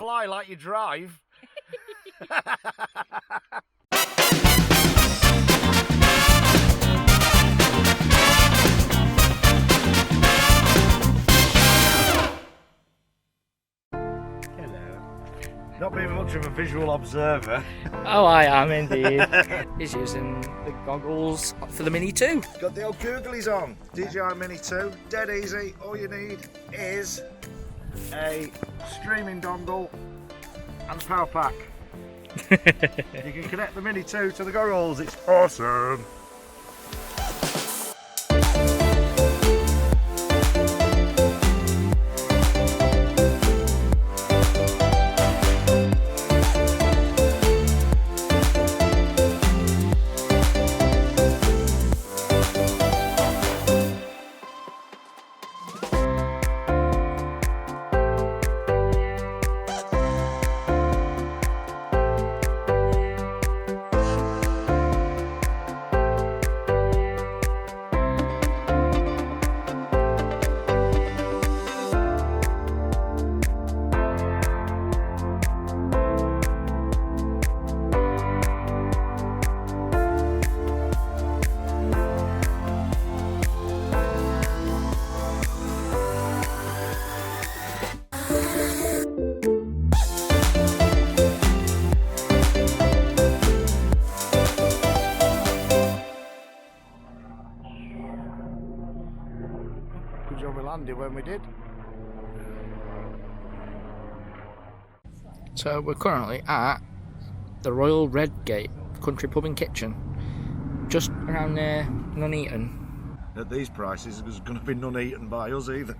fly like you drive. Not being much of a visual observer. Oh, I am indeed. He's using the goggles for the Mini 2. Got the old Googleys on. DJI Mini 2, dead easy. All you need is a streaming dongle and a power pack. You can connect the Mini 2 to the goggles. It's awesome. Good job we landed when we did. So we're currently at the Royal Redgate Country Pub and Kitchen, just around there, Nuneaton. At these prices, there's going to be none eaten by us either.